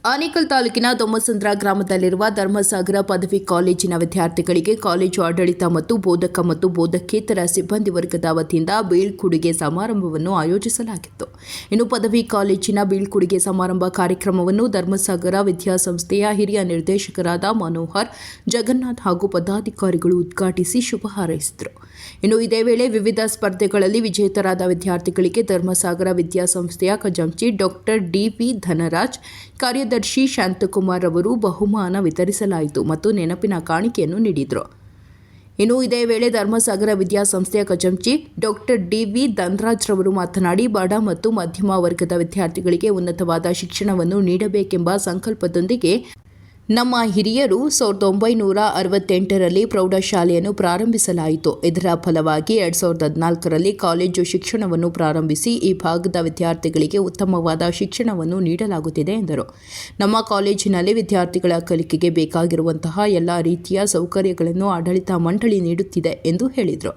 ಆನೇಕಲ್ ತಾಲೂಕಿನ ದೊಮ್ಮಸಂದ್ರ ಗ್ರಾಮದಲ್ಲಿರುವ ಧರ್ಮಸಾಗರ ಪದವಿ ಕಾಲೇಜಿನ ವಿದ್ಯಾರ್ಥಿಗಳಿಗೆ ಕಾಲೇಜು ಆಡಳಿತ ಮತ್ತು ಬೋಧಕ ಮತ್ತು ಬೋಧಕೇತರ ಸಿಬ್ಬಂದಿ ವರ್ಗದ ವತಿಯಿಂದ ಬೀಳ್ಕೊಡುಗೆ ಸಮಾರಂಭವನ್ನು ಆಯೋಜಿಸಲಾಗಿತ್ತು. ಇನ್ನು ಪದವಿ ಕಾಲೇಜಿನ ಬೀಳ್ಕೊಡುಗೆ ಸಮಾರಂಭ ಕಾರ್ಯಕ್ರಮವನ್ನು ಧರ್ಮಸಾಗರ ವಿದ್ಯಾಸಂಸ್ಥೆಯ ಹಿರಿಯ ನಿರ್ದೇಶಕರಾದ ಮನೋಹರ್, ಜಗನ್ನಾಥ್ ಹಾಗೂ ಪದಾಧಿಕಾರಿಗಳು ಉದ್ಘಾಟಿಸಿ ಶುಭ ಹಾರೈಸಿದರು. ಇನ್ನು ಇದೇ ವೇಳೆ ವಿವಿಧ ಸ್ಪರ್ಧೆಗಳಲ್ಲಿ ವಿಜೇತರಾದ ವಿದ್ಯಾರ್ಥಿಗಳಿಗೆ ಧರ್ಮಸಾಗರ ವಿದ್ಯಾಸಂಸ್ಥೆಯ ಖಜಾಂಚಿ ಡಾಕ್ಟರ್ ಡಿ.ವಿ. ಧನರಾಜ್, ಕಾರ್ಯದರ್ಶಿ ಶಾಂತಕುಮಾರ್ ಅವರು ಬಹುಮಾನ ವಿತರಿಸಲಾಯಿತು ಮತ್ತು ನೆನಪಿನ ಕಾಣಿಕೆಯನ್ನು ನೀಡಿದರು. ಇನ್ನು ಇದೇ ವೇಳೆ ಧರ್ಮಸಾಗರ ವಿದ್ಯಾಸಂಸ್ಥೆಯ ಖಜಾಂಚಿ ಡಾಕ್ಟರ್ ಡಿ.ವಿ. ಧನರಾಜ್ ರವರು ಮಾತನಾಡಿ, ಬಡ ಮತ್ತು ಮಧ್ಯಮ ವರ್ಗದ ವಿದ್ಯಾರ್ಥಿಗಳಿಗೆ ಉನ್ನತವಾದ ಶಿಕ್ಷಣವನ್ನು ನೀಡಬೇಕೆಂಬ ಸಂಕಲ್ಪದೊಂದಿಗೆ ನಮ್ಮ ಹಿರಿಯರು 1968ರಲ್ಲಿ ಪ್ರೌಢಶಾಲೆಯನ್ನು ಪ್ರಾರಂಭಿಸಲಾಯಿತು. ಇದರ ಫಲವಾಗಿ 2014ರಲ್ಲಿ ಕಾಲೇಜು ಶಿಕ್ಷಣವನ್ನು ಪ್ರಾರಂಭಿಸಿ ಈ ಭಾಗದ ವಿದ್ಯಾರ್ಥಿಗಳಿಗೆ ಉತ್ತಮವಾದ ಶಿಕ್ಷಣವನ್ನು ನೀಡಲಾಗುತ್ತಿದೆ ಎಂದರು. ನಮ್ಮ ಕಾಲೇಜಿನಲ್ಲಿ ವಿದ್ಯಾರ್ಥಿಗಳ ಕಲಿಕೆಗೆ ಬೇಕಾಗಿರುವಂತಹ ಎಲ್ಲ ರೀತಿಯ ಸೌಕರ್ಯಗಳನ್ನು ಆಡಳಿತ ಮಂಡಳಿ ನೀಡುತ್ತಿದೆ ಎಂದು ಹೇಳಿದರು.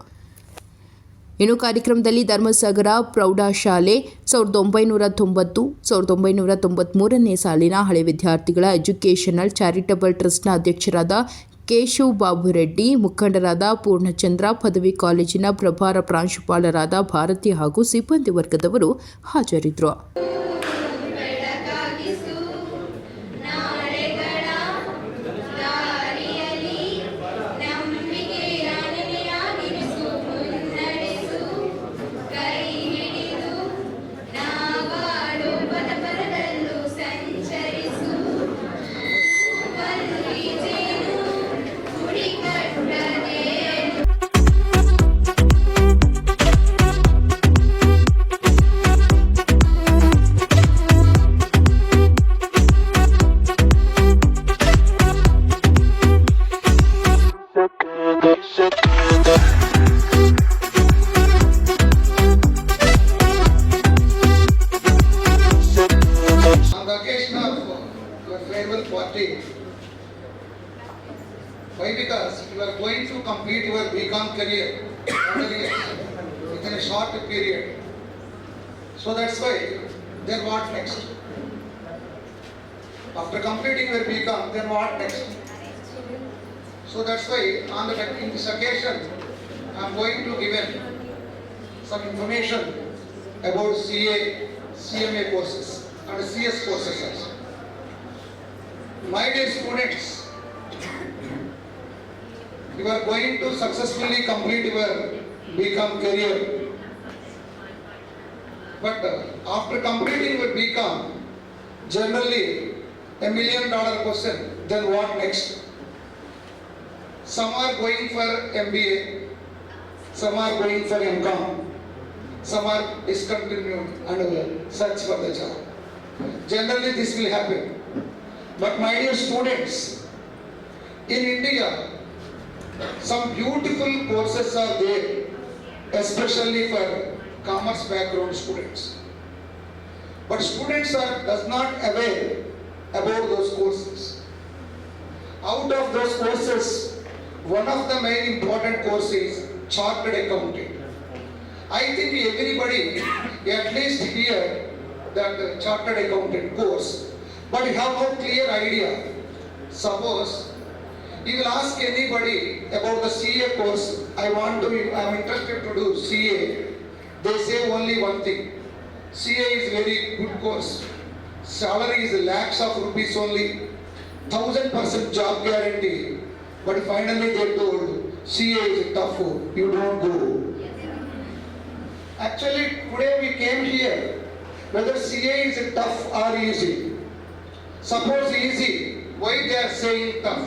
ಇನ್ನು ಕಾರ್ಯಕ್ರಮದಲ್ಲಿ ಧರ್ಮಸಾಗರ ಪ್ರೌಢಶಾಲೆ 1993ನೇ ಸಾಲಿನ ಹಳೆ ವಿದ್ಯಾರ್ಥಿಗಳ ಎಜುಕೇಷನಲ್ ಚಾರಿಟಬಲ್ ಟ್ರಸ್ಟ್ನ ಅಧ್ಯಕ್ಷರಾದ ಕೇಶವ್ ಬಾಬು ರೆಡ್ಡಿ, ಮುಖಂಡರಾದ ಪೂರ್ಣಚಂದ್ರ, ಪದವಿ ಕಾಲೇಜಿನ ಪ್ರಭಾರ ಪ್ರಾಂಶುಪಾಲರಾದ ಭಾರತಿ ಹಾಗೂ ಸಿಬ್ಬಂದಿ ವರ್ಗದವರು ಹಾಜರಿದ್ದರು. Why? Because you are going to complete your BCom career within a short period. So that's why, then what next? After completing your BCom, then what next? So that's why in this occasion, I am going to give some information about CA, CMA courses and CS courses also. My dear students, you are going to successfully complete your BCom career. But after completing your BCom, generally $1 million question, then what next? Some are going for MBA, some are going for MCom, some are discontinued and search for the job. Generally this will happen. But my dear students, in India, some beautiful courses are there, especially for commerce background students. But students does not aware about those courses. Out of those courses, one of the main important courses is Chartered Accountant. I think everybody at least hear that Chartered Accountant course, but you have no clear idea. Suppose you will ask anybody about the CA course, I am interested to do CA. They say only one thing, CA is very good course. Salary is lakhs of rupees only, 1000% job guarantee. But finally they told, CA is tough, you don't go. Actually today we came here, whether CA is tough or easy. Suppose easy, why they are saying tough?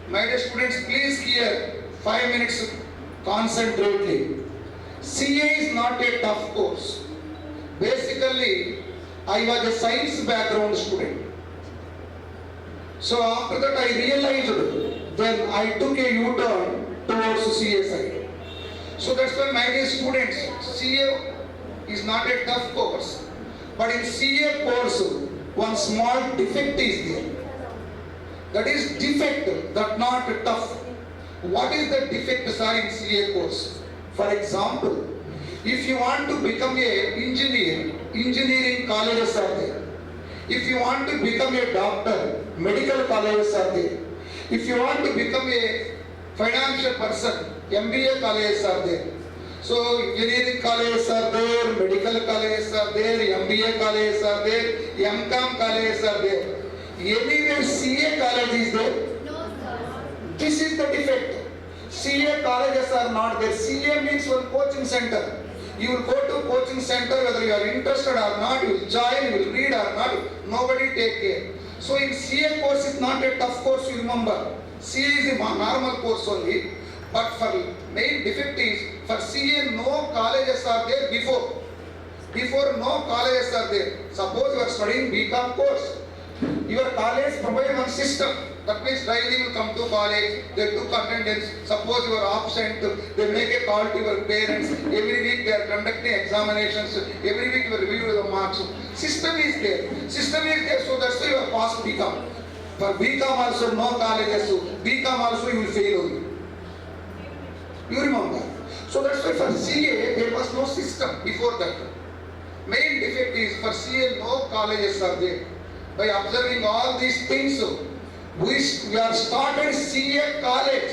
My dear students, please hear 5 minutes concentrately. CA is not a tough course. Basically, I was a science background student. So after that I realized, then I took a U-turn towards CA side. So that's why my dear students, CA is not a tough course. But in CA course, one small defect is there. That is defect, that not tough. What is the defect, sir, in CA course? For example, if you want to become a engineer, engineering colleges are there. If you want to become a doctor, medical colleges are there. If you want to become a financial person, MBA colleges are there. So engineering colleges are there, medical colleges are there, MBA colleges are there, MCOM colleges are there. Anywhere CA college is there? No, sir. This is the defect. CA colleges are not there. CA means one coaching center. You will go to coaching center whether you are interested or not, you will join, you will read or not, nobody take care. So in CA course is not a tough course, you remember. CA is a normal course only. But for main defect is, for CA no colleges are there before. Before no colleges are there. Suppose you are studying BCom course. Your college provide one system. That means daily will come to college, they took attendance. Suppose you are absent, they make a call to your parents. Every week they are conducting examinations. Every week you review the marks. System is there. System is there, so that's why you are passed BCom. For BCom also no colleges. BCom also you will fail only. You remember? So that's why for CA there was no system before that. Main defect is for CA no colleges are there. By observing all these things, we have started CA college.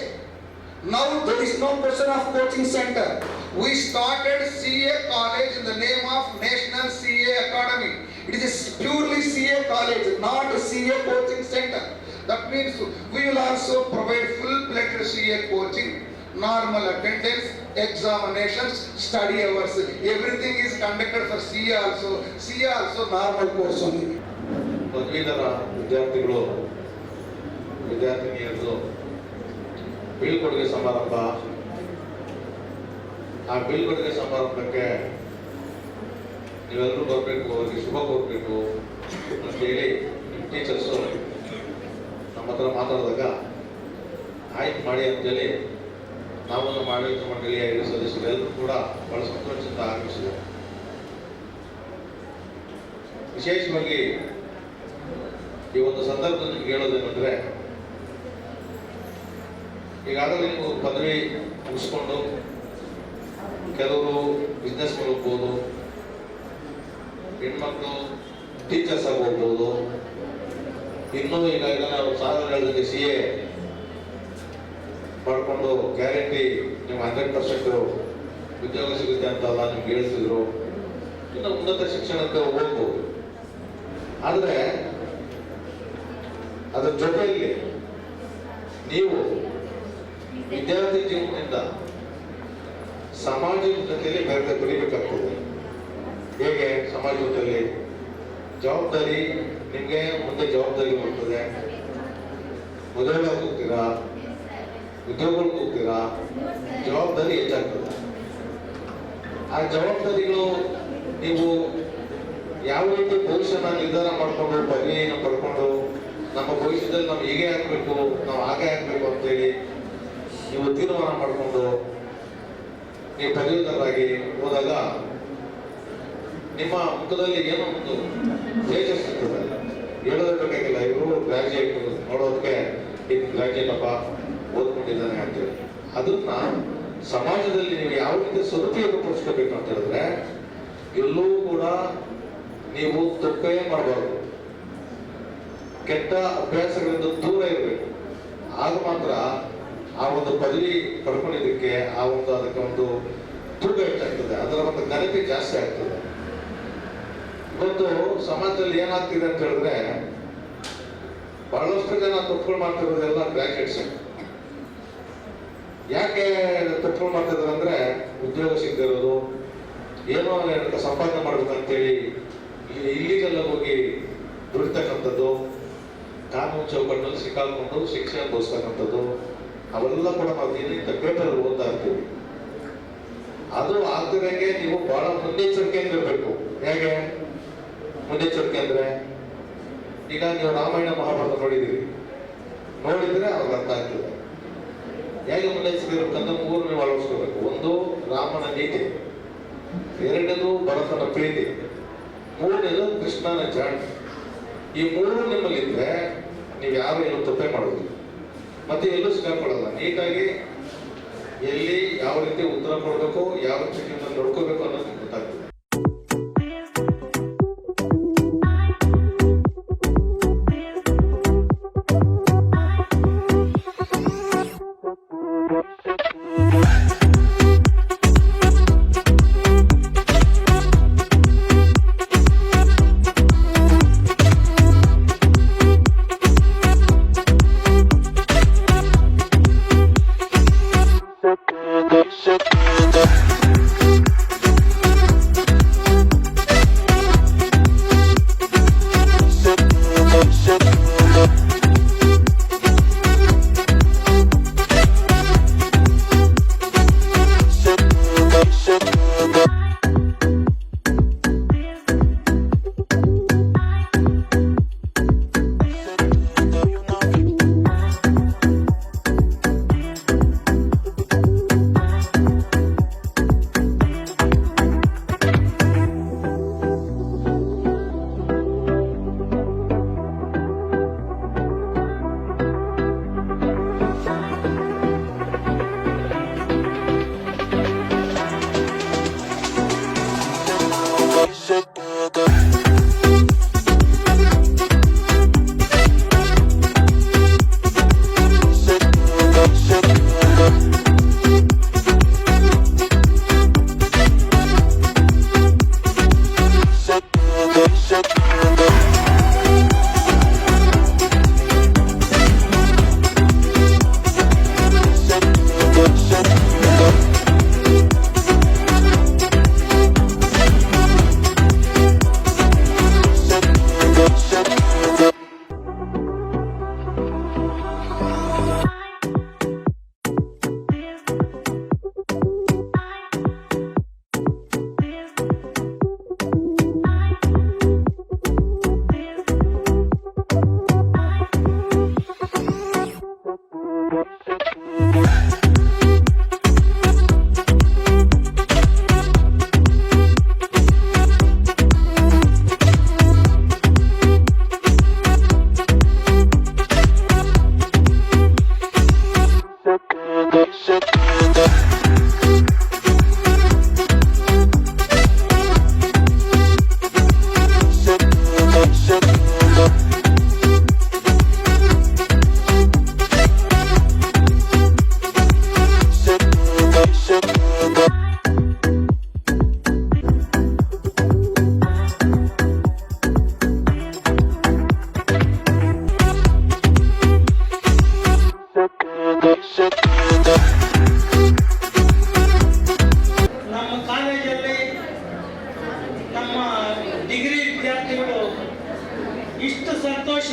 Now there is no question of coaching center. We started CA college in the name of National CA Academy. It is purely CA college, not a CA coaching center. That means we will also provide full-fledged CA coaching, normal attendance, examinations, study hours. Everything is conducted for CA also. CA also normal course only. ಪದವೀಧರ ವಿದ್ಯಾರ್ಥಿಗಳು ವಿದ್ಯಾರ್ಥಿನಿಯರದು ಬೀಳ್ಕೊಡುಗೆ ಸಮಾರಂಭ. ಆ ಬೀಳ್ಕೊಡುಗೆ ಸಮಾರಂಭಕ್ಕೆ ನೀವೆಲ್ಲರೂ ಬರಬೇಕು, ಅವರಿಗೆ ಶುಭ ಕೋರಬೇಕು ಅಂತೇಳಿ ನಿಮ್ಮ ಟೀಚರ್ಸು ನಮ್ಮ ಹತ್ರ ಮಾತಾಡಿದಾಗ ಆಯ್ತು ಮಾಡಿ ಅಂತೇಳಿ ನಾವು ನಮ್ಮ ಆಡಳಿತ ಮಂಡಳಿಯ ಹಿರಿಯ ಸದಸ್ಯರು ಎಲ್ಲರೂ ಕೂಡ ಬಹಳ ಸಂತೋಷದಿಂದ ಆಗಮಿಸಿದರು. ವಿಶೇಷವಾಗಿ ಈ ಒಂದು ಸಂದರ್ಭದಲ್ಲಿ ನಿಮ್ಗೆ ಹೇಳೋದೇನೆಂದ್ರೆ, ಈಗಾಗಲೇ ನೀವು ಪದವಿ ಮುಗಿಸ್ಕೊಂಡು ಕೆಲವರು ಬಿಸ್ನೆಸ್ ಹೋಗ್ಬೋದು, ಹೆಣ್ಮಕ್ಳು ಟೀಚರ್ಸ್ ಆಗಿ ಹೋಗ್ಬೋದು, ಇನ್ನೂ ಈಗ ನಾವು ಸಾಧನೆ ಹೇಳಿದ್ರೆ CA ಮಾಡಿಕೊಂಡು ಗ್ಯಾರಂಟಿ ನೀವು 100% ಉದ್ಯೋಗ ಸಿಗುತ್ತೆ ಅಂತಲ್ಲ ನಿಮ್ಗೆ ಹೇಳ್ತಿದ್ರು. ಇನ್ನು ಉನ್ನತ ಶಿಕ್ಷಣಕ್ಕೆ ಹೋಗ್ಬೋದು. ಆದರೆ ಅದರ ಜೊತೆಯಲ್ಲಿ ನೀವು ವಿದ್ಯಾರ್ಥಿ ಜೀವನದಿಂದ ಸಮಾಜದ ಜೊತೆಯಲ್ಲಿ ಬೆಳಿಬೇಕಾಗ್ತದೆ. ಹೇಗೆ ಸಮಾಜ ಜೊತೆಯಲ್ಲಿ ಜವಾಬ್ದಾರಿ, ನಿಮಗೆ ಮುಂದೆ ಜವಾಬ್ದಾರಿ ಬರ್ತದೆ. ಮದುವೆ ಹೋಗ್ತೀರಾ, ಉದ್ಯೋಗಕ್ಕೆ ಹೋಗ್ತೀರಾ, ಜವಾಬ್ದಾರಿ ಹೆಚ್ಚಾಗ್ತದೆ. ಆ ಜವಾಬ್ದಾರಿಗಳು ನೀವು ಯಾವ ರೀತಿ ಭವಿಷ್ಯನ ನಿರ್ಧಾರ ಮಾಡಿಕೊಂಡು ಪದವಿಯನ್ನು ಪಡ್ಕೊಂಡು ನಮ್ಮ ಭವಿಷ್ಯದಲ್ಲಿ ನಾವು ಹೀಗೆ ಹಾಕಬೇಕು, ನಾವು ಹಾಗೆ ಹಾಕಬೇಕು ಅಂತೇಳಿ ನೀವು ತೀರ್ಮಾನ ಮಾಡಿಕೊಂಡು ನೀವು ಪದವೀಧರರಾಗಿ ಹೋದಾಗ ನಿಮ್ಮ ಮುಖದಲ್ಲಿ ಏನೋ ಒಂದು ತೇಜ ಸಿಗ್ತದೆ. ಹೇಳೋದಕ್ಕಾಗಿಲ್ಲ, ಇವರು ಗ್ರಾಜ್ಯುಯೇಟ್ ನೋಡೋದಕ್ಕೆ ಇದು ಗ್ರಾಜ್ಯುಯೇಟ್ ಅಪ್ಪ ಓದ್ಕೊಂಡಿದ್ದಾನೆ ಅಂತೇಳಿ. ಅದನ್ನ ಸಮಾಜದಲ್ಲಿ ನೀವು ಯಾವ ರೀತಿ ಸದುಪಯೋಗ ಪಡಿಸ್ಕೋಬೇಕು ಅಂತ ಹೇಳಿದ್ರೆ, ಎಲ್ಲೂ ಕೂಡ ನೀವು ತಪ್ಪೇ ಮಾಡಬಾರ್ದು, ಕೆಟ್ಟ ಅಭ್ಯಾಸಗಳಿಂದ ದೂರ ಇರಬೇಕು. ಆಗ ಮಾತ್ರ ಆ ಒಂದು ಪದವಿ ಪಡ್ಕೊಂಡಿದ್ದಕ್ಕೆ ಅದಕ್ಕೆ ಒಂದು ತೂಕ ಹೆಚ್ಚಾಗ್ತದೆ, ಅದರ ಒಂದು ಘನತೆ ಜಾಸ್ತಿ ಆಗ್ತದೆ. ಇವತ್ತು ಸಮಾಜದಲ್ಲಿ ಏನಾಗ್ತಿದೆ ಅಂತ ಹೇಳಿದ್ರೆ, ಬಹಳಷ್ಟು ಜನ ತಪ್ಪುಗಳು ಮಾಡ್ತಿರೋದೆಲ್ಲ ಗ್ರಾಜ್ಯುಯೇಟ್ಸ್. ಯಾಕೆ ತಪ್ಪುಗಳು ಮಾಡ್ತಿದ್ದಾರೆ ಅಂದ್ರೆ, ಉದ್ಯೋಗ ಸಿಗದಿರೋದು, ಏನೋ ಸಂಪಾದನೆ ಮಾಡ್ಬೇಕಂತೇಳಿ ಇಲ್ಲಿಗೆಲ್ಲ ಹೋಗಿ ದುಡಿತಕ್ಕಂಥದ್ದು, ಕಾನೂನು ಚೌಕಟ್ಟಲ್ಲಿ ಸಿಕ್ಕಾಕೊಂಡು ಶಿಕ್ಷೆ ಅನುಭವಿಸ್ತಕ್ಕಂಥದ್ದು, ಅವೆಲ್ಲ ಕೂಡ ನಾವು ದಿನನಿತ್ಯ ಪೇಪರ್ ಓದ್ತಾ ಇರ್ತೀವಿ. ಅದು ಆಗ್ತಿದಂಗೆ ನೀವು ಬಹಳ ಮುನ್ನೆಚ್ಚರಿಕೆಯಿಂದ ಇರಬೇಕು. ಹೇಗೆ ಮುನ್ನೆಚ್ಚರಿಕೆ ಅಂದ್ರೆ, ಈಗ ನೀವು ರಾಮಾಯಣ ಮಹಾಭಾರತ ನೋಡಿದ್ರೆ ಅವ್ರಿಗೆ ಅರ್ಥ ಆಗ್ತದೆ. ಹೇಗೆ ಮುನ್ನೆಚ್ಚರಿಕೆ ಇರಬೇಕಂದ್ರೆ 3 ನೀವು ಅಳವಡಿಸ್ಕೋಬೇಕು. ಒಂದು ರಾಮನ ನೀತಿ, ಎರಡನೇದು ಭರತನ ಪ್ರೀತಿ, ಮೂರನೇದು ಕೃಷ್ಣನ ಜಾಣ್ಮೆ. ಈ 3 ನಿಮ್ಮಲ್ಲಿದ್ರೆ ನೀವು ಯಾರು ಏನು ತಪ್ಪೇ ಮಾಡೋದಿಲ್ಲ, ಮತ್ತೆ ಎಲ್ಲೂ ಸಿಕ್ಕಾಕೊಳ್ಳಲ್ಲ. ನೀಟಾಗಿ ಎಲ್ಲಿ ಯಾವ ರೀತಿ ಉತ್ತರ ಕೊಡಬೇಕು, ಯಾವ ರೀತಿ ನೋಡ್ಕೋಬೇಕು ಅನ್ನೋದು ಗೊತ್ತಾಗ್ತದೆ.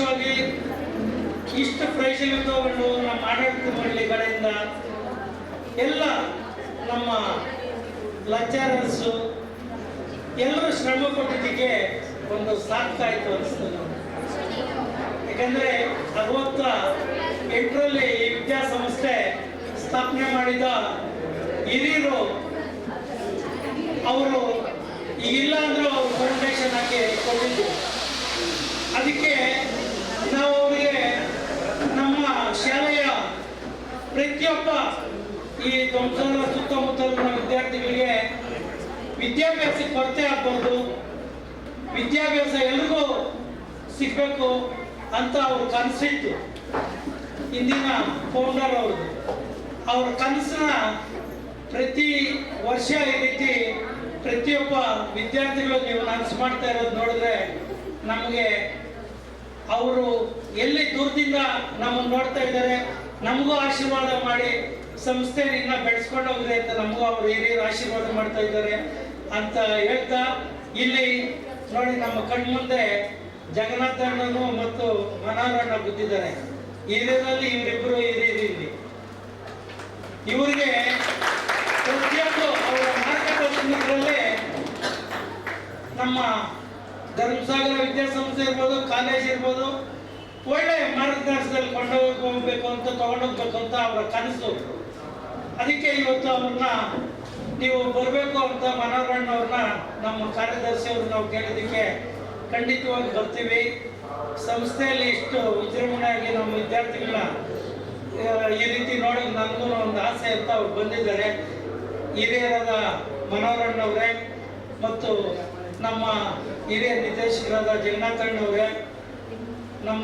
ವಿಶೇಷವಾಗಿ ಇಷ್ಟು ಪ್ರೈಸ್ಗಳು ತಗೊಂಡು ನಮ್ಮ ಆಡಳಿತ ಮಂಡಳಿ ಕಡೆಯಿಂದ ಎಲ್ಲ ನಮ್ಮ ಲೆಕ್ಚರರ್ಸು ಎಲ್ಲರೂ ಶ್ರಮ ಪಟ್ಟಿದ್ದಕ್ಕೆ ಒಂದು ಸಾಕಾಯಿತು ಅನಿಸ್ತದೆ ನಮ್ಗೆ. ಯಾಕಂದರೆ 68ರಲ್ಲಿ ಈ ವಿದ್ಯಾಸಂಸ್ಥೆ ಸ್ಥಾಪನೆ ಮಾಡಿದ ಹಿರಿಯರು ಅವರು ಇಲ್ಲ ಅಂದರೂ ಅವ್ರು ಫೌಂಡೇಶನ್ ಹಾಕಿ ಕೊಟ್ಟಿದ್ದು. ಅದಕ್ಕೆ ನಾವು ಅವರಿಗೆ ನಮ್ಮ ಶಾಲೆಯ ಪ್ರತಿಯೊಬ್ಬ ಈ ಧ್ವಂಸದ ಸುತ್ತಮುತ್ತಲಿನ ವಿದ್ಯಾರ್ಥಿಗಳಿಗೆ ವಿದ್ಯಾಭ್ಯಾಸಕ್ಕೆ ಕೊರತೆ ಆಗ್ಬಾರ್ದು, ವಿದ್ಯಾಭ್ಯಾಸ ಎಲ್ರಿಗೂ ಸಿಗಬೇಕು ಅಂತ ಅವ್ರ ಕನಸಿತ್ತು. ಇಂದಿನ ಫೌಂಡರ್ ಅವ್ರದ್ದು ಅವ್ರ ಕನಸನ್ನ ಪ್ರತಿ ವರ್ಷ ಈ ರೀತಿ ಪ್ರತಿಯೊಬ್ಬ ವಿದ್ಯಾರ್ಥಿಗಳು ನೀವು ನನಸು ಮಾಡ್ತಾ ಇರೋದು ನೋಡಿದ್ರೆ ನಮಗೆ ಅವರು ಎಲ್ಲಿ ದೂರದಿಂದ ನಮ್ಮನ್ನು ನೋಡ್ತಾ ಇದ್ದಾರೆ, ನಮಗೂ ಆಶೀರ್ವಾದ ಮಾಡಿ ಸಂಸ್ಥೆ ಇನ್ನ ಬೆಳೆಸ್ಕೊಂಡು ಹೋಗ್ರಿ ಅಂತ ನಮಗೂ ಅವರು ಹಿರಿಯರು ಆಶೀರ್ವಾದ ಮಾಡ್ತಾ ಇದ್ದಾರೆ ಅಂತ ಹೇಳ್ತಾ, ಇಲ್ಲಿ ನೋಡಿ ನಮ್ಮ ಕಣ್ಮುಂದೆ ಜಗನ್ನಾಥ ಅಣ್ಣನು ಮತ್ತು ಮನೋಹರ್ ಅಣ್ಣ ಕೂತಿದ್ದಾರೆ. ಹಿರಿಯರಲ್ಲಿ ಇವರಿಬ್ಬರು ಹಿರಿಯರು ಇಲ್ಲಿ. ಇವರಿಗೆ ಪ್ರತಿಯೊಂದು ಅವರ ಮಾರ್ಗದರ್ಶನದಲ್ಲೇ ನಮ್ಮ ಧರ್ಮಸಾಗರ ವಿದ್ಯಾಸಂಸ್ಥೆ ಇರ್ಬೋದು, ಕಾಲೇಜ್ ಇರ್ಬೋದು, ಒಳ್ಳೆ ಮಾರ್ಗದರ್ಶನದಲ್ಲಿ ಕೊಂಡೋಗ್ಬೇಕು ಅಂತ ತಗೊಂಡೋಗ್ಬೇಕು ಅಂತ ಅವರ ಕನಸು. ಅದಕ್ಕೆ ಇವತ್ತು ಅವ್ರನ್ನ ನೀವು ಬರಬೇಕು ಅಂತ ಮನೋಹರಣ್ಣ ಅವ್ರನ್ನ ನಮ್ಮ ಕಾರ್ಯದರ್ಶಿ ಅವ್ರು ನಾವು ಕೇಳಿದ್ದಕ್ಕೆ ಖಂಡಿತವಾಗಿ ಬರ್ತೀವಿ. ಸಂಸ್ಥೆಯಲ್ಲಿ ಇಷ್ಟು ವಿಜೃಂಭಣೆಯಾಗಿ ನಮ್ಮ ವಿದ್ಯಾರ್ಥಿಗಳನ್ನ ಈ ರೀತಿ ನೋಡಿ ನನಗೂ ಒಂದು ಆಸೆ ಅಂತ ಅವ್ರು ಬಂದಿದ್ದಾರೆ. ಹಿರಿಯರಾದ ಮನೋಹರಣ್ಣವರೇ ಮತ್ತು ನಮ್ಮ ಹಿರಿಯ ನಿರ್ದೇಶಕರಾದ ಜಗನ್ನಾಥಣ್ಣವರೇ, ನಮ್ಮ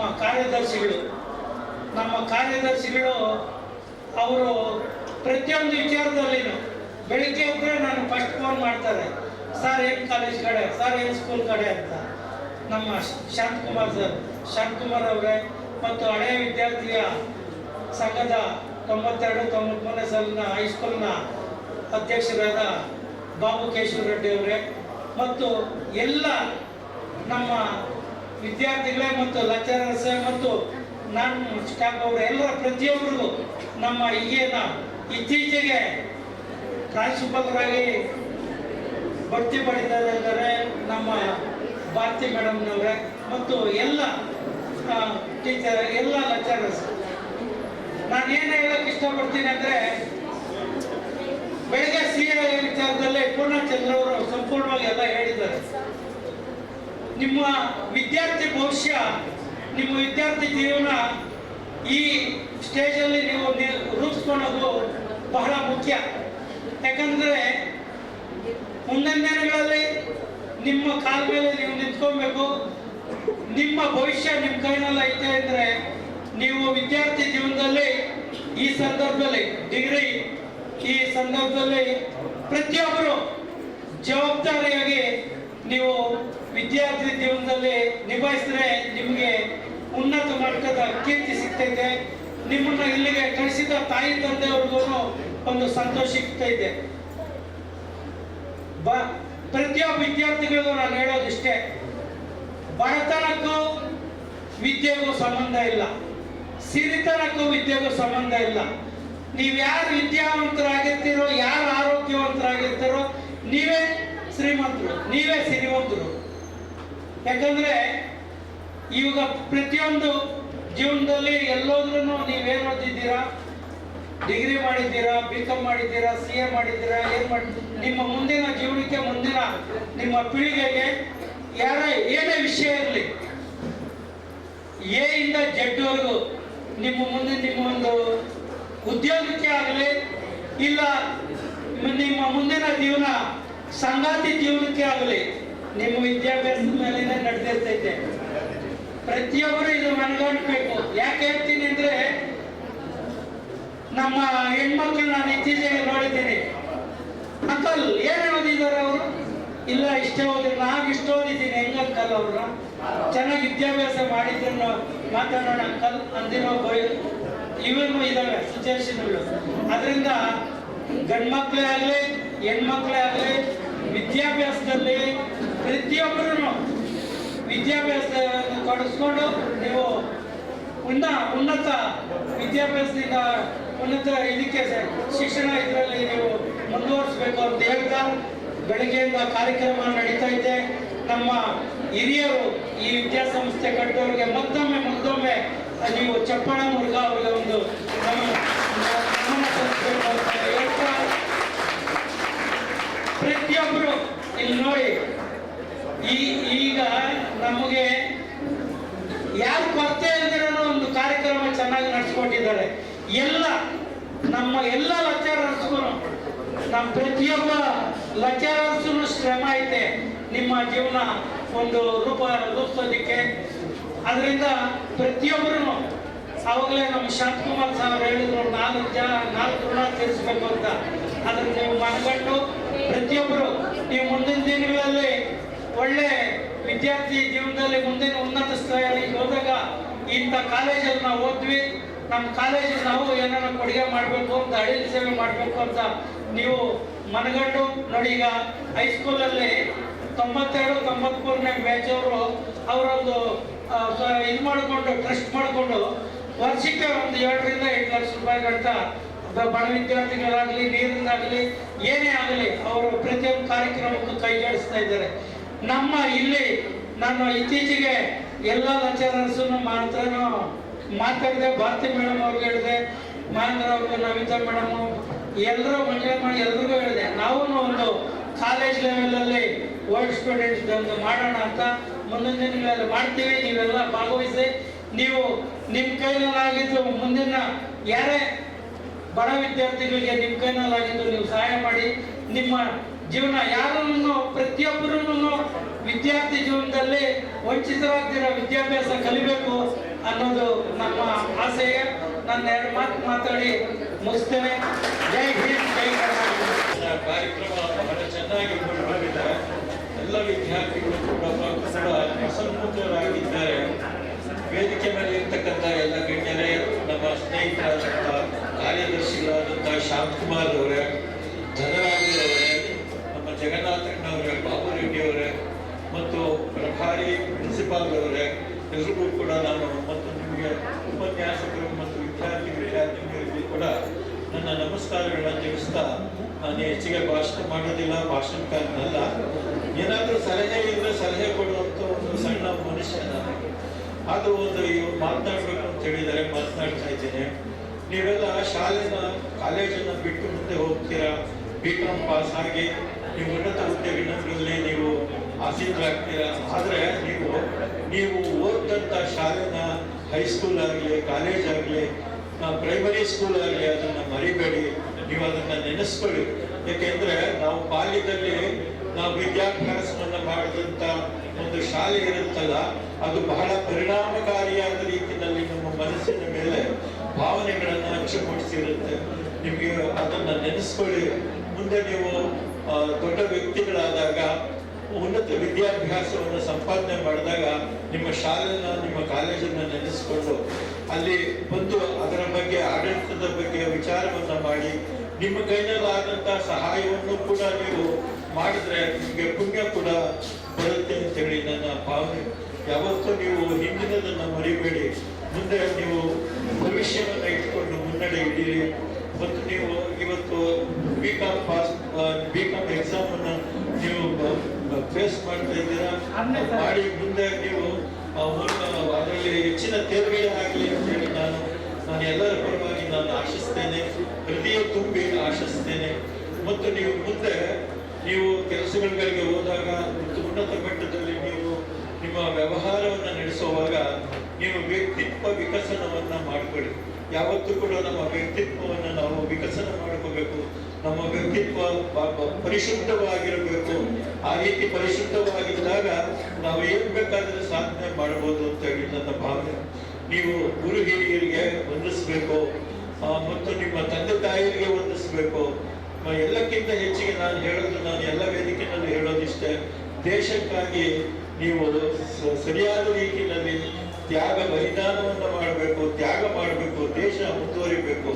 ಕಾರ್ಯದರ್ಶಿಗಳು ಅವರು ಪ್ರತಿಯೊಂದು ವಿಚಾರದಲ್ಲಿನೂ ಬೆಳಿಗ್ಗೆ ಹೋದ್ರೆ ನಾನು ಫಸ್ಟ್ ಫೋನ್ ಮಾಡ್ತಾರೆ, ಸರ್ ಏನು ಕಾಲೇಜ್ ಕಡೆ, ಸರ್ ಏನು ಸ್ಕೂಲ್ ಕಡೆ ಅಂತ. ನಮ್ಮ ಶಾಂತಕುಮಾರ್ ಅವರೇ ಮತ್ತು ಹಳೆಯ ವಿದ್ಯಾರ್ಥಿಯ ಸಂಘದ 92-93ನೇ ಸಾಲಿನ ಹೈಸ್ಕೂಲ್ನ ಅಧ್ಯಕ್ಷರಾದ ಬಾಬು ಕೇಶವ ರೆಡ್ಡಿ ಅವರೇ ಮತ್ತು ಎಲ್ಲ ನಮ್ಮ ವಿದ್ಯಾರ್ಥಿಗಳೇ ಮತ್ತು ಲೆಕ್ಚರರ್ಸ್ ಮತ್ತು ನಾನು ಸ್ಟಾಫ್ ಅವರು ಎಲ್ಲರ ಪ್ರತಿಯೊಬ್ಬರಿಗೂ ನಮ್ಮ ಈಗೇನ ಇತ್ತೀಚೆಗೆ ಪ್ರಾಂಶುಪಾಲರಾಗಿ ಬಡ್ತಿ ಪಡೆದಿದ್ದಾರೆ ನಮ್ಮ ಭಾರತಿ ಮೇಡಮ್ನವರೇ ಮತ್ತು ಎಲ್ಲ ಟೀಚರ್ ಎಲ್ಲ ಲೆಕ್ಚರರ್ಸ್. ನಾನೇನು ಹೇಳೋಕ್ಕೆ ಇಷ್ಟಪಡ್ತೀನಿ ಅಂದರೆ, ಬೆಳಗ್ಗೆ CA ವಿಚಾರದಲ್ಲಿ ಪೂರ್ಣಚಂದ್ರ ಅವರು ಸಂಪೂರ್ಣವಾಗಿ ಎಲ್ಲ ಹೇಳಿದ್ದಾರೆ. ನಿಮ್ಮ ವಿದ್ಯಾರ್ಥಿ ಭವಿಷ್ಯ, ನಿಮ್ಮ ವಿದ್ಯಾರ್ಥಿ ಜೀವನ ಈ ಸ್ಟೇಜಲ್ಲಿ ನೀವು ರೂಪಿಸ್ಕೊಳ್ಳೋದು ಬಹಳ ಮುಖ್ಯ. ಯಾಕಂದರೆ ಮುಂದಿನ ದಿನಗಳಲ್ಲಿ ನಿಮ್ಮ ಕಾಲ ಮೇಲೆ ನೀವು ನಿಂತ್ಕೊಬೇಕು. ನಿಮ್ಮ ಭವಿಷ್ಯ ನಿಮ್ಮ ಕೈನಲ್ಲಿ ಐತೆ ಅಂದರೆ ನೀವು ವಿದ್ಯಾರ್ಥಿ ಜೀವನದಲ್ಲಿ ಈ ಸಂದರ್ಭದಲ್ಲಿ ಡಿಗ್ರಿ ಈ ಸಂದರ್ಭದಲ್ಲಿ ಪ್ರತಿಯೊಬ್ಬರು ಜವಾಬ್ದಾರಿಯಾಗಿ ನೀವು ವಿದ್ಯಾರ್ಥಿ ಜೀವನದಲ್ಲಿ ನಿಭಾಯಿಸಿದ್ರೆ ನಿಮಗೆ ಉನ್ನತ ಮಟ್ಟದ ಕೀರ್ತಿ ಸಿಗ್ತೈತೆ. ನಿಮ್ಮನ್ನ ಇಲ್ಲಿಗೆ ಕಳಿಸಿದ ತಾಯಿ ತಂದೆಯವ್ರಿಗೂ ಒಂದು ಸಂತೋಷ ಸಿಗ್ತೈತೆ. ಪ್ರತಿಯೊಬ್ಬ ವಿದ್ಯಾರ್ಥಿಗಳಿಗೂ ನಾನು ಹೇಳೋದಿಷ್ಟೇ, ಬಡತನಕ್ಕೂ ವಿದ್ಯೆಗೂ ಸಂಬಂಧ ಇಲ್ಲ, ಸಿರಿತನಕ್ಕೂ ವಿದ್ಯೆಗೂ ಸಂಬಂಧ ಇಲ್ಲ. ನೀವು ಯಾರು ವಿದ್ಯಾವಂತರಾಗಿರ್ತೀರೋ, ಯಾರು ಆರೋಗ್ಯವಂತರಾಗಿರ್ತೀರೋ ನೀವೇ ಶ್ರೀಮಂತರು, ನೀವೇ ಸಿರಿವಂತರು. ಯಾಕಂದ್ರೆ ಇವಾಗ ಪ್ರತಿಯೊಂದು ಜೀವನದಲ್ಲಿ ಎಲ್ಲೋದ್ರೂ ನೀವೇನು ಓದಿದ್ದೀರಾ, ಡಿಗ್ರಿ ಮಾಡಿದ್ದೀರಾ, BCom ಮಾಡಿದ್ದೀರಾ, CA ಮಾಡಿದ್ದೀರಾ, ನಿಮ್ಮ ಮುಂದಿನ ಜೀವನಕ್ಕೆ, ಮುಂದಿನ ನಿಮ್ಮ ಪೀಳಿಗೆಗೆ ಏನೇ ವಿಷಯ ಇರಲಿ, A ಇಂದ Z ವರೆಗೂ ನಿಮ್ಮ ಮುಂದೆ ನಿಮ್ಮ ಒಂದು ಉದ್ಯೋಗಕ್ಕೆ ಆಗಲಿ ಇಲ್ಲ ನಿಮ್ಮ ಮುಂದಿನ ಜೀವನ ಸಂಗಾತಿ ಜೀವನಕ್ಕೆ ಆಗಲಿ ನಿಮ್ಮ ವಿದ್ಯಾಭ್ಯಾಸದ ಮೇಲೆ ನಡೆದಿರ್ತೈತೆ. ಪ್ರತಿಯೊಬ್ಬರು ಇದು ಮನಗಂಡ್ಬೇಕು. ಯಾಕೆ ಹೇಳ್ತೀನಿ ಅಂದ್ರೆ, ನಮ್ಮ ಹೆಣ್ಮಕ್ಳು ನಾನು ಇತ್ತೀಚೆಗೆ ನೋಡಿದ್ದೀನಿ, ಅಂಕಲ್ ಏನು ಓದಿದ್ದಾರೆ ಅವರು, ಇಲ್ಲ ಇಷ್ಟೇ ಓದಿದ್ರು, ನಾನು ಇಷ್ಟು ಓದಿದ್ದೀನಿ, ಹೆಂಗ್ ಅಂಕಲ್ ಅವ್ರನ್ನ ಚೆನ್ನಾಗಿ ವಿದ್ಯಾಭ್ಯಾಸ ಮಾಡಿದ್ರು ಮಾತಾಡೋಣ ಅಂಕಲ್ ಅಂದಿರೋ ಇವನ್ನು ಇದಾವೆ ಸಿಚುವೇಶನ್ಗಳು. ಅದರಿಂದ ಗಂಡ್ಮಕ್ಳೇ ಆಗಲಿ ಹೆಣ್ಮಕ್ಳೇ ಆಗಲಿ ವಿದ್ಯಾಭ್ಯಾಸದಲ್ಲಿ ಪ್ರತಿಯೊಬ್ಬರೂ ವಿದ್ಯಾಭ್ಯಾಸವನ್ನು ತೊಡಗಿಸ್ಕೊಂಡು ನೀವು ಉನ್ನತ ವಿದ್ಯಾಭ್ಯಾಸದಿಂದ ಉನ್ನತ ಇದಕ್ಕೆ ಶಿಕ್ಷಣ ಇದರಲ್ಲಿ ನೀವು ಮುಂದುವರಿಸಬೇಕು ಅಂತ ಹೇಳ್ತಾ ಬೆಳಗ್ಗೆಯಿಂದ ಕಾರ್ಯಕ್ರಮ ನಡೀತಾ ಇದೆ. ನಮ್ಮ ಹಿರಿಯರು ಈ ವಿದ್ಯಾಸಂಸ್ಥೆ ಕಟ್ಟೋರಿಗೆ ಮತ್ತೊಮ್ಮೆ ನೀವು ಚಪ್ಪಾಳ ಮೂಲಕ ಅವರಿಗೆ ಒಂದು ಗಮನ ಸಲ್ಲಿಸಬೇಕು ಅಂತ ಹೇಳ್ತಾ, ಪ್ರತಿಯೊಬ್ಬರು ಇಲ್ಲಿ ನೋಡಿ, ಈಗ ನಮಗೆ ಯಾರು ಕೊರತೆ ಇಲ್ದಿರೋ ಒಂದು ಕಾರ್ಯಕ್ರಮ ಚೆನ್ನಾಗಿ ನಡೆಸ್ಕೊಟ್ಟಿದ್ದಾರೆ. ನಮ್ಮ ಎಲ್ಲ ಲೆಕ್ಚರರ್ಸ್ಗೂ, ನಮ್ಮ ಪ್ರತಿಯೊಬ್ಬ ಲೆಕ್ಚರರ್ಸೂ ಶ್ರಮ ಐತೆ ನಿಮ್ಮ ಜೀವನ ಒಂದು ರೂಪಿಸೋದಕ್ಕೆ. ಅದರಿಂದ ಪ್ರತಿಯೊಬ್ಬರೂ, ಅವಾಗಲೇ ನಮ್ಮ ಶಾಂತಕುಮಾರ್ ಸಾಹೇಬರು ಹೇಳಿದ್ರು 4 ಋಣ ತೀರಿಸಬೇಕು ಅಂತ. ಅದನ್ನು ನೀವು ಮನಗಂಡು ಪ್ರತಿಯೊಬ್ಬರು ನೀವು ಮುಂದಿನ ದಿನಗಳಲ್ಲಿ ಒಳ್ಳೆ ವಿದ್ಯಾರ್ಥಿ ಜೀವನದಲ್ಲಿ ಮುಂದಿನ ಉನ್ನತ ಸ್ಥಾಯಿಗೆ ಹೋದಾಗ ಇಂಥ ಕಾಲೇಜಲ್ಲಿ ನಾವು ಓದ್ವಿ, ನಮ್ಮ ಕಾಲೇಜಿಗೆ ನಾವು ಏನಾರ ಕೊಡುಗೆ ಮಾಡಬೇಕು ಅಂತ, ಅಳಿಲು ಸೇವೆ ಮಾಡಬೇಕು ಅಂತ ನೀವು ಮನಗಂಡು ನೋಡಿ. ಈಗ ಹೈಸ್ಕೂಲಲ್ಲಿ 92-93ನೇ ಬ್ಯಾಚ್ ಅವರೊಂದು ಇದು ಮಾಡಿಕೊಂಡು ಟ್ರಸ್ಟ್ ಮಾಡಿಕೊಂಡು ವರ್ಷಕ್ಕೆ ಒಂದು 7 ರಿಂದ 8 ಲಕ್ಷ ರೂಪಾಯಿ ಗಂಟ ಬಡ ವಿದ್ಯಾರ್ಥಿಗಳಾಗಲಿ, ನೀರಿಂದಾಗಲಿ, ಏನೇ ಆಗಲಿ ಅವರು ಪ್ರತಿಯೊಂದು ಕಾರ್ಯಕ್ರಮಕ್ಕೂ ಕೈ ಜೋಡಿಸ್ತಾ ಇದ್ದಾರೆ. ನಮ್ಮ ಇಲ್ಲಿ ನಾನು ಇತ್ತೀಚೆಗೆ ಎಲ್ಲ ಲೆಕ್ಚರರ್ಸು ಮಾತ್ರನೂ ಮಾತಾಡಿದೆ. ಭಾರತಿ ಮೇಡಮ್ ಅವ್ರಿಗೆ ಹೇಳಿದೆ, ಮಹೇಂದ್ರ ಅವ್ರಿಗೆ, ನವಿತಾ ಮೇಡಮು, ಎಲ್ಲರೂ ಮಂಜುಳಾ ಮಾಡಿ ಎಲ್ರಿಗೂ ಹೇಳಿದೆ, ನಾವು ಒಂದು ಕಾಲೇಜ್ ಲೆವೆಲಲ್ಲಿ ವರ್ಲ್ಡ್ ಸ್ಟೂಡೆಂಟ್ಸ್ ಒಂದು ಮಾಡೋಣ ಅಂತ. ಮುಂದಿನ ದಿನಗಳಲ್ಲಿ ಮಾಡ್ತೀವಿ. ನೀವೆಲ್ಲ ಭಾಗವಹಿಸಿ, ನೀವು ನಿಮ್ಮ ಕೈನಲ್ಲಾಗಿದ್ದು ಮುಂದಿನ ಯಾರೇ ಬಡ ವಿದ್ಯಾರ್ಥಿಗಳಿಗೆ ನಿಮ್ಮ ಕೈನಲ್ಲಾಗಿದ್ದು ನೀವು ಸಹಾಯ ಮಾಡಿ. ನಿಮ್ಮ ಜೀವನ ಯಾರನ್ನು ಪ್ರತಿಯೊಬ್ಬರೂ ವಿದ್ಯಾರ್ಥಿ ಜೀವನದಲ್ಲಿ ವಂಚಿತರಾಗ್ದಿರೋ ವಿದ್ಯಾಭ್ಯಾಸ ಕಲಿಬೇಕು ಅನ್ನೋದು ನಮ್ಮ ಆಸೆಯ. ನನ್ನ 2 ಮಾತು ಮಾತಾಡಿ ಮುಗಿಸ್ತೇನೆ. ಜೈ ಹಿಂದ್, ಜೈ ಕರ್ನಾಟಕ. ಕಾರ್ಯಕ್ರಮ ಬಹಳ ಚೆನ್ನಾಗಿ ಬಂದಿದ್ದಾರೆ. ಎಲ್ಲ ವಿದ್ಯಾರ್ಥಿಗಳು ಕೂಡ ಅಸನ್ಮುಖರಾಗಿದ್ದಾರೆ. ವೇದಿಕೆ ಮೇಲೆ ಇರ್ತಕ್ಕಂಥ ಎಲ್ಲ ಗಣ್ಯರೇ, ನಮ್ಮ ಸ್ನೇಹಿತರಾದಂಥ ಕಾರ್ಯದರ್ಶಿಗಳಾದಂಥ ಶಾಂತಕುಮಾರ್ ಅವರೇ, ಧನರಾಜ್ ಅವರೇ, ನಮ್ಮ ಜಗನ್ನಾಥಣ್ಣವರೇ, ಬಾಬು ರೆಡ್ಡಿ ಅವರೇ ಮತ್ತು ಪ್ರಭಾರಿ ಪ್ರಿನ್ಸಿಪಾಲ್ ಅವರೇ, ಎಲ್ರಿಗೂ ಕೂಡ ನಾನು ಮತ್ತು ನಿಮಗೆ ಉಪನ್ಯಾಸಕರು ಮತ್ತು ವಿದ್ಯಾರ್ಥಿನಿಯರಿಗೂ ಕೂಡ ನನ್ನ ನಮಸ್ಕಾರಗಳನ್ನು ತಿಳಿಸ್ತಾ, ನಾನು ಹೆಚ್ಚಿಗೆ ಭಾಷಣ ಮಾಡೋದಿಲ್ಲ, ಭಾಷಣಕಾರನಲ್ಲ. ಏನಾದರೂ ಸಲಹೆ ಇದ್ದರೆ ಸಲಹೆ ಕೊಡುವಂಥ ಒಂದು ಸಣ್ಣ ಮನುಷ್ಯ ನಾನು. ಅದು ಒಂದು ಮಾತನಾಡಬೇಕು ಅಂತ ಹೇಳಿದರೆ ಮಾತನಾಡ್ತಾ ಇದ್ದೇನೆ. ನೀವೆಲ್ಲ ಕಾಲೇಜನ್ನು ಬಿಟ್ಟು ಮುಂದೆ ಹೋಗ್ತೀರಾ, BCom ಪಾಸ್ ಆಗಿ ನೀವು ಉನ್ನತ ಹುದ್ದೆಗಳಲ್ಲಿ ನೀವು ಆಸೀನರಾಗ್ತೀರಾ. ಆದರೆ ನೀವು ಓದಂಥ ಶಾಲೆನ, ಹೈಸ್ಕೂಲ್ ಆಗಲಿ, ಕಾಲೇಜ್ ಆಗಲಿ, ಪ್ರೈಮರಿ ಸ್ಕೂಲ್ ಆಗಲಿ, ಅದನ್ನು ಮರಿಬೇಡಿ. ನೀವು ಅದನ್ನು ನೆನೆಸ್ಕೊಳ್ಳಿ. ಏಕೆಂದರೆ ನಾವು ಬಾಲ್ಯದಲ್ಲಿ ನಾವು ವಿದ್ಯಾಭ್ಯಾಸವನ್ನು ಮಾಡಿದಂಥ ಒಂದು ಶಾಲೆ ಇರುತ್ತಲ್ಲ, ಅದು ಬಹಳ ಪರಿಣಾಮಕಾರಿಯಾದ ರೀತಿಯಲ್ಲಿ ನಮ್ಮ ಮನಸ್ಸಿನ ಮೇಲೆ ಭಾವನೆಗಳನ್ನು ಅಚ್ಚುಮೂಡಿಸಿರುತ್ತೆ. ನಿಮಗೆ ಅದನ್ನು ನೆನೆಸ್ಕೊಳ್ಳಿ. ಮುಂದೆ ನೀವು ದೊಡ್ಡ ವ್ಯಕ್ತಿಗಳಾದಾಗ, ಉನ್ನತ ವಿದ್ಯಾಭ್ಯಾಸವನ್ನು ಸಂಪಾದನೆ ಮಾಡಿದಾಗ ನಿಮ್ಮ ಶಾಲೆನ, ನಿಮ್ಮ ಕಾಲೇಜನ್ನು ನೆನೆಸ್ಕೊಂಡು ಅಲ್ಲಿ ಬಂದು ಅದರ ಬಗ್ಗೆ, ಆಡಳಿತದ ಬಗ್ಗೆ ವಿಚಾರವನ್ನು ಮಾಡಿ ನಿಮ್ಮ ಕೈನಲ್ಲಾದಂಥ ಸಹಾಯವನ್ನು ಕೂಡ ನೀವು ಮಾಡಿದ್ರೆ ನಿಮಗೆ ಪುಣ್ಯ ಕೂಡ ಬರುತ್ತೆ ಅಂತೇಳಿ ನನ್ನ ಭಾವನೆ. ಯಾವತ್ತೂ ನೀವು ಹಿಂದಿನದನ್ನು ಮರಿಬೇಡಿ. ಮುಂದೆ ನೀವು ಭವಿಷ್ಯವನ್ನು ಇಟ್ಕೊಂಡು ಮುನ್ನಡೆ ಇಡೀರಿ. ಮತ್ತು ನೀವು ಇವತ್ತು BCom ಎಕ್ಸಾಮನ್ನು ನೀವು ಫೇಸ್ ಮಾಡ್ತಾ ಇದ್ದೀರಾ. ಮಾಡಿ ಮುಂದೆ ನೀವು ಅದರಲ್ಲಿ ಹೆಚ್ಚಿನ ತೇರ್ಗಡೆ ಆಗಲಿ ಅಂತೇಳಿ ನಾನು ಎಲ್ಲರ ಪರವಾಗಿ ನಾನು ಆಶಿಸ್ತೇನೆ, ಹೃದಯ ತುಂಬಿ ಆಶಿಸ್ತೇನೆ. ಮತ್ತು ನೀವು ಮುಂದೆ ಕೆಲಸಗಳಿಗೆ ಹೋದಾಗ ಮತ್ತು ಉನ್ನತ ಮಟ್ಟದಲ್ಲಿ ನೀವು ನಿಮ್ಮ ವ್ಯವಹಾರವನ್ನು ನಡೆಸುವಾಗ ನೀವು ವ್ಯಕ್ತಿತ್ವ ವಿಕಸನವನ್ನು ಮಾಡಿಕೊಳ್ಳಿ. ಯಾವತ್ತೂ ಕೂಡ ನಮ್ಮ ವ್ಯಕ್ತಿತ್ವವನ್ನು ನಾವು ವಿಕಸನ ಮಾಡ್ಕೋಬೇಕು. ನಮ್ಮ ವ್ಯಕ್ತಿತ್ವ ಪರಿಶುದ್ಧವಾಗಿರಬೇಕು. ಆ ರೀತಿ ಪರಿಶುದ್ಧವಾಗಿದ್ದಾಗ ನಾವು ಏನು ಬೇಕಾದರೆ ಸಾಧನೆ ಮಾಡಬಹುದು ಅಂತ ಹೇಳಿ ನನ್ನ ಭಾವನೆ. ನೀವು ಗುರು ಹಿರಿಯರಿಗೆ ವಂದಿಸಬೇಕು ಮತ್ತು ನಿಮ್ಮ ತಂದೆ ತಾಯಿಯರಿಗೆ ವಂದಿಸಬೇಕು. ಎಲ್ಲಕ್ಕಿಂತ ಹೆಚ್ಚಿಗೆ ನಾನು ಎಲ್ಲ ವೇದಿಕೆಯಲ್ಲಿ ಹೇಳೋದಿಷ್ಟೇ, ದೇಶಕ್ಕಾಗಿ ನೀವು ಸರಿಯಾದ ರೀತಿಯಲ್ಲಿ ತ್ಯಾಗ ಬಲಿದಾನವನ್ನು ಮಾಡಬೇಕು, ತ್ಯಾಗ ಮಾಡಬೇಕು. ದೇಶ ಮುಂದುವರಿಬೇಕು.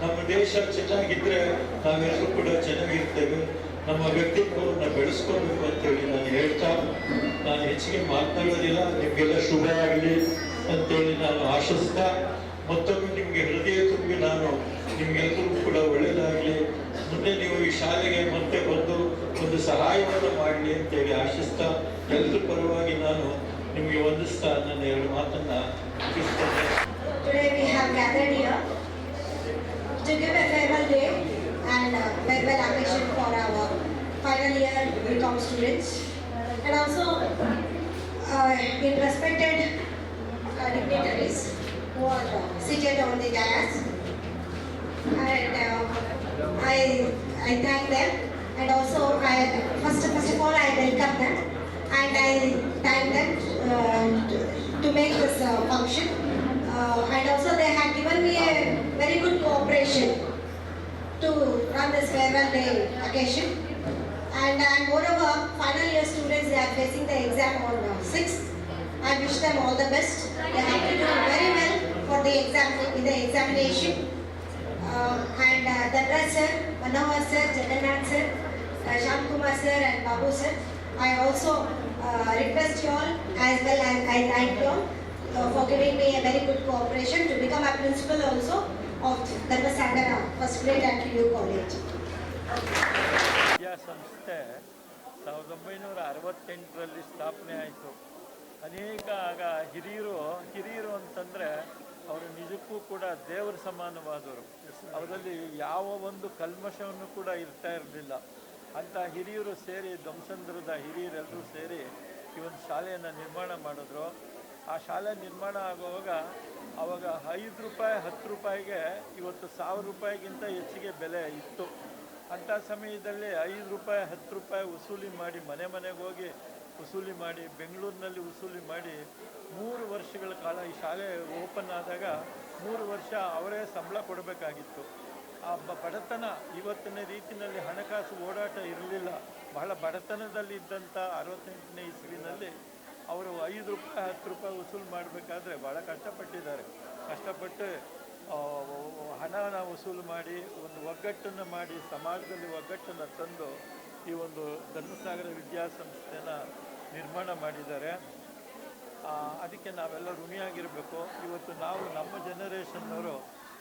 ನಮ್ಮ ದೇಶ ಚೆನ್ನಾಗಿದ್ರೆ ನಾವೆಲ್ಲರೂ ಕೂಡ ಚೆನ್ನಾಗಿರ್ತೇವೆ. ನಮ್ಮ ವ್ಯಕ್ತಿತ್ವವನ್ನು ಬೆಳೆಸ್ಕೋಬೇಕು ಅಂತೇಳಿ ನಾನು ಹೇಳ್ತಾ ನಾನು ಹೆಚ್ಚಿಗೆ ಮಾತನಾಡೋದಿಲ್ಲ. ನಿಮಗೆಲ್ಲ ಶುಭ ಆಗಲಿ ಅಂತೇಳಿ ನಾನು ಆಶಿಸ್ತಾ ಮತ್ತೊಮ್ಮೆ ನಿಮಗೆ ಹೃದಯ ತುಂಬಿ ನಾನು ನಿಮಗೆಲ್ಲರಿಗೂ ಕೂಡ ಒಳ್ಳೆಯದಾಗಲಿ, ಮುಂದೆ ನೀವು ಈ ಶಾಲೆಗೆ ಮತ್ತೆ ಬಂದು ಒಂದು ಸಹಾಯವನ್ನು ಮಾಡಲಿ ಅಂತೇಳಿ ಆಶಿಸ್ತಾ ಎಲ್ಲರ ಪರವಾಗಿ ನಾನು ನಿಮಗೆ ವಂದಿಸ್ತಾ ನನ್ನ 2 ಮಾತನ್ನು ಮುಗಿಸ್ತೇನೆ. Today we have gathered here to give a farewell day and farewell occasion for our final year BCom students, and also in respected dignitaries who are seated on the dais, and I thank them, and also first of all I welcome them and I thank them to make this function. And also they have given me a very good cooperation to run this farewell day occasion. And moreover, final year students, they are facing the exam on 6th. I wish them all the best. They have to do very well for the exam, in the examination. And Dhanraj sir, Manohar sir, Jagannath sir, Shyam Kumar sir and Babu sir, I also request you all as well as I thank you all for giving me a very good cooperation to become a principal also of Dharmasagara First Grade and PU College. ವಿದ್ಯಾಸಂಸ್ಥೆ 1968ರಲ್ಲಿ ಸ್ಥಾಪನೆ ಆಯಿತು. ಅನೇಕ ಆಗ ಹಿರಿಯರು ಅಂತಂದರೆ ಅವರು ನಿಜಕ್ಕೂ ಕೂಡ ದೇವರ ಸಮಾನವಾದವರು. ಅವರಲ್ಲಿ ಯಾವ ಒಂದು ಕಲ್ಮಶವನ್ನು ಕೂಡ ಇರ್ತಾ ಇರಲಿಲ್ಲ. ಅಂಥ ಹಿರಿಯರು ಸೇರಿ, ಧ್ವಂಸಂದ್ರದ ಹಿರಿಯರೆಲ್ಲರೂ ಸೇರಿ ಈ ಒಂದು ಶಾಲೆಯನ್ನು ನಿರ್ಮಾಣ ಮಾಡಿದ್ರು. ಆ ಶಾಲೆ ನಿರ್ಮಾಣ ಆಗುವಾಗ ಆವಾಗ 5 ರೂಪಾಯಿ 10 ರೂಪಾಯಿಗೆ ಇವತ್ತು 1000 ರೂಪಾಯಿಗಿಂತ ಹೆಚ್ಚಿಗೆ ಬೆಲೆ ಇತ್ತು. ಅಂಥ ಸಮಯದಲ್ಲಿ 5 ರೂಪಾಯಿ 10 ರೂಪಾಯಿ ವಸೂಲಿ ಮಾಡಿ ಮನೆಗೆ ಹೋಗಿ ವಸೂಲಿ ಮಾಡಿ ಬೆಂಗಳೂರಿನಲ್ಲಿ ವಸೂಲಿ ಮಾಡಿ 3 ವರ್ಷಗಳ ಕಾಲ ಈ ಶಾಲೆ ಓಪನ್ ಆದಾಗ 3 ವರ್ಷ ಅವರೇ ಸಂಬಳ ಕೊಡಬೇಕಾಗಿತ್ತು. ಆ ಬಡತನ ಇವತ್ತಿನ ರೀತಿಯಲ್ಲಿ ಹಣಕಾಸು ಓಡಾಟ ಇರಲಿಲ್ಲ. ಬಹಳ ಬಡತನದಲ್ಲಿ ಇದ್ದಂಥ 68ನೇ ಇಸ್ವಿನಲ್ಲಿ ಅವರು 5 ರೂಪಾಯಿ 10 ರೂಪಾಯಿ ವಸೂಲು ಮಾಡಬೇಕಾದ್ರೆ ಭಾಳ ಕಷ್ಟಪಟ್ಟಿದ್ದಾರೆ. ಕಷ್ಟಪಟ್ಟು ಹಣನ ವಸೂಲು ಮಾಡಿ ಒಂದು ಒಗ್ಗಟ್ಟನ್ನು ಮಾಡಿ ಸಮಾಜದಲ್ಲಿ ಒಗ್ಗಟ್ಟನ್ನು ತಂದು ಈ ಒಂದು ಧರ್ಮಸಾಗರ ವಿದ್ಯಾಸಂಸ್ಥೆನ ನಿರ್ಮಾಣ ಮಾಡಿದ್ದಾರೆ. ಅದಕ್ಕೆ ನಾವೆಲ್ಲ ಋಣಿಯಾಗಿರಬೇಕು. ಇವತ್ತು ನಾವು ನಮ್ಮ ಜನರೇಷನ್ನವರು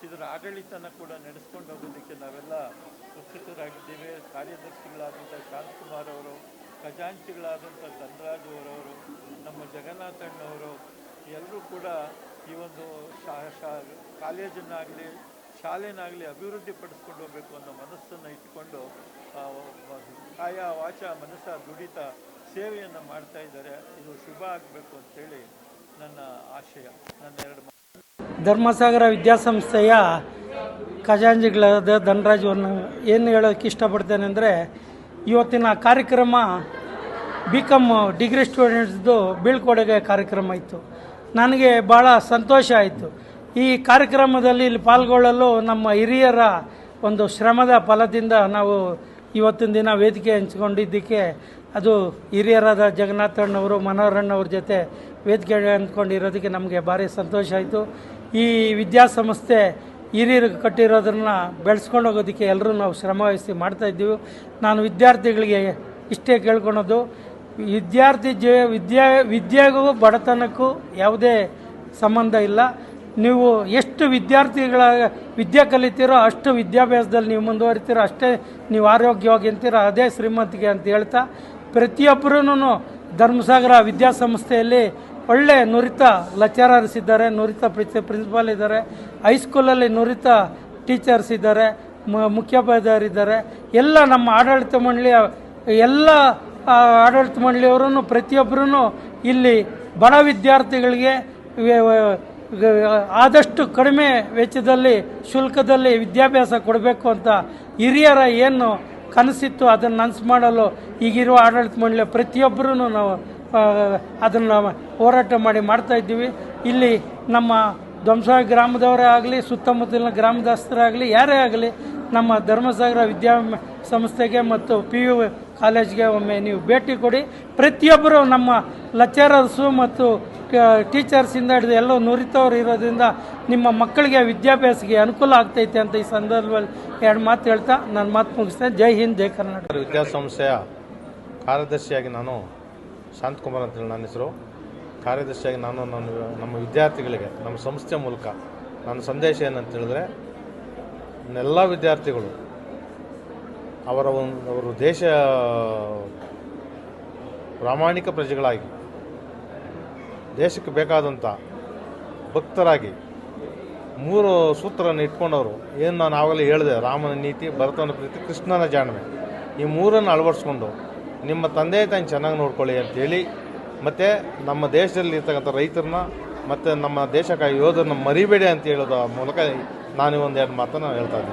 ಇದರ ಆಡಳಿತನ ಕೂಡ ನಡೆಸ್ಕೊಂಡು ಹೋಗೋದಕ್ಕೆ ನಾವೆಲ್ಲ ಉತ್ಸುಕರಾಗಿದ್ದೇವೆ. ಕಾರ್ಯದರ್ಶಿಗಳಾದಂಥ ಶಾಂತಕುಮಾರ್ ಅವರು, ಖಜಾಂಚಿಗಳಾದಂಥ ಧನರಾಜ್ ಅವರವರು, ನಮ್ಮ ಜಗನ್ನಾಥಣ್ಣವರು ಎಲ್ಲರೂ ಕೂಡ ಈ ಒಂದು ಕಾಲೇಜನ್ನಾಗಲಿ ಶಾಲೆನಾಗಲಿ ಅಭಿವೃದ್ಧಿ ಪಡಿಸ್ಕೊಂಡು ಹೋಗಬೇಕು ಅನ್ನೋ ಮನಸ್ಸನ್ನು ಇಟ್ಟುಕೊಂಡು ಕಾಯ ವಾಚ ಮನಸ್ಸ ದುಡಿತ ಸೇವೆಯನ್ನು ಮಾಡ್ತಾ ಇದ್ದಾರೆ. ಇದು ಶುಭ ಆಗಬೇಕು ಅಂತೇಳಿ ನನ್ನ ಆಶಯ. ನನ್ನ 2 ಧರ್ಮಸಾಗರ ವಿದ್ಯಾಸಂಸ್ಥೆಯ ಖಜಾಂಚಿಗಳಾದ ಧನರಾಜವನ್ನು ಏನು ಹೇಳೋಕ್ಕೆ ಇಷ್ಟಪಡ್ತೇನೆ ಅಂದರೆ, ಇವತ್ತಿನ ಕಾರ್ಯಕ್ರಮ BCom ಡಿಗ್ರಿ ಸ್ಟೂಡೆಂಟ್ಸ್ದು ಬೀಳ್ಕೊಡುಗೆ ಕಾರ್ಯಕ್ರಮ ಇತ್ತು. ನನಗೆ ಭಾಳ ಸಂತೋಷ ಆಯಿತು. ಈ ಕಾರ್ಯಕ್ರಮದಲ್ಲಿ ಇಲ್ಲಿ ಪಾಲ್ಗೊಳ್ಳಲು ನಮ್ಮ ಹಿರಿಯರ ಒಂದು ಶ್ರಮದ ಫಲದಿಂದ ನಾವು ಇವತ್ತಿನ ದಿನ ವೇದಿಕೆ ಹಂಚ್ಕೊಂಡಿದ್ದಕ್ಕೆ, ಅದು ಹಿರಿಯರಾದ ಜಗನ್ನಾಥಣ್ಣವರು ಮನೋಹರಣ್ಣವ್ರ ಜೊತೆ ವೇದಿಕೆ ಹಂಚ್ಕೊಂಡಿರೋದಕ್ಕೆ ನಮಗೆ ಭಾರಿ ಸಂತೋಷ ಆಯಿತು. ಈ ವಿದ್ಯಾಸಂಸ್ಥೆ ಹಿರಿಯರು ಕಟ್ಟಿರೋದನ್ನು ಬೆಳೆಸ್ಕೊಂಡು ಹೋಗೋದಕ್ಕೆ ಎಲ್ಲರೂ ನಾವು ಶ್ರಮವಹಿಸಿ ಮಾಡ್ತಾಯಿದ್ದೀವಿ. ನಾನು ವಿದ್ಯಾರ್ಥಿಗಳಿಗೆ ಇಷ್ಟೇ ಕೇಳ್ಕೊಳೋದು, ವಿದ್ಯೆಗೂ ಬಡತನಕ್ಕೂ ಯಾವುದೇ ಸಂಬಂಧ ಇಲ್ಲ. ನೀವು ಎಷ್ಟು ವಿದ್ಯೆ ಕಲಿತೀರೋ ಅಷ್ಟು ವಿದ್ಯಾಭ್ಯಾಸದಲ್ಲಿ ನೀವು ಮುಂದುವರಿತೀರೋ ಅಷ್ಟೇ ನೀವು ಆರೋಗ್ಯವಾಗಿ ಅಂತೀರೋ ಅದೇ ಶ್ರೀಮಂತಿಗೆ ಅಂತ ಹೇಳ್ತಾ, ಪ್ರತಿಯೊಬ್ಬರೂ ಧರ್ಮಸಾಗರ ವಿದ್ಯಾಸಂಸ್ಥೆಯಲ್ಲಿ ಒಳ್ಳೆ ನುರಿತ ಲೆಕ್ಚರರ್ಸ್ ಇದ್ದಾರೆ, ನುರಿತ ಪ್ರಿನ್ಸಿಪಾಲ್ ಇದ್ದಾರೆ, ಹೈಸ್ಕೂಲಲ್ಲಿ ನುರಿತ ಟೀಚರ್ಸ್ ಇದ್ದಾರೆ, ಮುಖ್ಯೋಪಾಧ್ಯಾಯರಿದ್ದಾರೆ. ಎಲ್ಲ ನಮ್ಮ ಆಡಳಿತ ಮಂಡಳಿಯವರೂ ಪ್ರತಿಯೊಬ್ಬರೂ ಇಲ್ಲಿ ಬಡ ವಿದ್ಯಾರ್ಥಿಗಳಿಗೆ ಆದಷ್ಟು ಕಡಿಮೆ ವೆಚ್ಚದಲ್ಲಿ ಶುಲ್ಕದಲ್ಲಿ ವಿದ್ಯಾಭ್ಯಾಸ ಕೊಡಬೇಕು ಅಂತ ಹಿರಿಯರ ಏನು ಕನಸಿತ್ತು ಅದನ್ನು ನನಸು ಮಾಡಲು ಈಗಿರುವ ಆಡಳಿತ ಮಂಡಳಿ ಪ್ರತಿಯೊಬ್ಬರೂ ನಾವು ಅದನ್ನು ಹೋರಾಟ ಮಾಡ್ತಾಯಿದ್ದೀವಿ. ಇಲ್ಲಿ ನಮ್ಮ ಧ್ವಂಸಾಗರ ಗ್ರಾಮದವರೇ ಆಗಲಿ, ಸುತ್ತಮುತ್ತಲಿನ ಗ್ರಾಮದಸ್ಥರಾಗಲಿ, ಯಾರೇ ಆಗಲಿ ನಮ್ಮ ಧರ್ಮಸಾಗರ ಸಂಸ್ಥೆಗೆ ಮತ್ತು PU ಕಾಲೇಜ್ಗೆ ಒಮ್ಮೆ ನೀವು ಭೇಟಿ ಕೊಡಿ. ಪ್ರತಿಯೊಬ್ಬರು ನಮ್ಮ ಲೆಕ್ಚರರ್ಸು ಮತ್ತು ಟೀಚರ್ಸಿಂದ ಹಿಡಿದು ಎಲ್ಲೋ ನುರಿತವ್ರು ಇರೋದ್ರಿಂದ ನಿಮ್ಮ ಮಕ್ಕಳಿಗೆ ವಿದ್ಯಾಭ್ಯಾಸಕ್ಕೆ ಅನುಕೂಲ ಆಗ್ತೈತೆ ಅಂತ ಈ ಸಂದರ್ಭದಲ್ಲಿ 2 ಮಾತು ಹೇಳ್ತಾ ನನ್ನ ಮಾತು ಮುಗಿಸ್ತೇನೆ. ಜೈ ಹಿಂದ್, ಜೈ ಕರ್ನಾಟಕ. ವಿದ್ಯಾಸಂಸ್ಥೆಯ ಕಾರ್ಯದರ್ಶಿಯಾಗಿ ನಾನು ಶಾಂತಕುಮಾರ್ ಅಂತೇಳಿ ನನ್ನ ಹೆಸರು. ಕಾರ್ಯದರ್ಶಿಯಾಗಿ ನಾನು ನಮ್ಮ ವಿದ್ಯಾರ್ಥಿಗಳಿಗೆ ನಮ್ಮ ಸಂಸ್ಥೆ ಮೂಲಕ ನನ್ನ ಸಂದೇಶ ಏನಂತ ಹೇಳಿದ್ರೆ, ಎಲ್ಲ ವಿದ್ಯಾರ್ಥಿಗಳು ಅವರು ದೇಶ ಪ್ರಾಮಾಣಿಕ ಪ್ರಜೆಗಳಾಗಿ ದೇಶಕ್ಕೆ ಬೇಕಾದಂಥ ಭಕ್ತರಾಗಿ 3 ಸೂತ್ರವನ್ನು ಇಟ್ಕೊಂಡವರು ಏನು ನಾನು ಆವಾಗಲೇ ಹೇಳಿದೆ, ರಾಮನ ನೀತಿ, ಭರತನ ಪ್ರೀತಿ, ಕೃಷ್ಣನ ಜಾಣ್ಮೆ, ಈ 3 ಅಳವಡಿಸ್ಕೊಂಡು ನಿಮ್ಮ ತಂದೆ ತಾಯಿ ಚೆನ್ನಾಗಿ ನೋಡ್ಕೊಳ್ಳಿ ಅಂತೇಳಿ, ಮತ್ತು ನಮ್ಮ ದೇಶದಲ್ಲಿ ಇರ್ತಕ್ಕಂಥ ರೈತರನ್ನ ಮತ್ತು ನಮ್ಮ ದೇಶಕ್ಕಾಗಿ ಯೋಧರನ್ನ ಮರಿಬೇಡಿ ಅಂತ ಹೇಳೋದ್ರ ಮೂಲಕ ನಾನು 1-2 ಮಾತನ್ನು ಹೇಳ್ತಾ ಇದ್ದೀನಿ.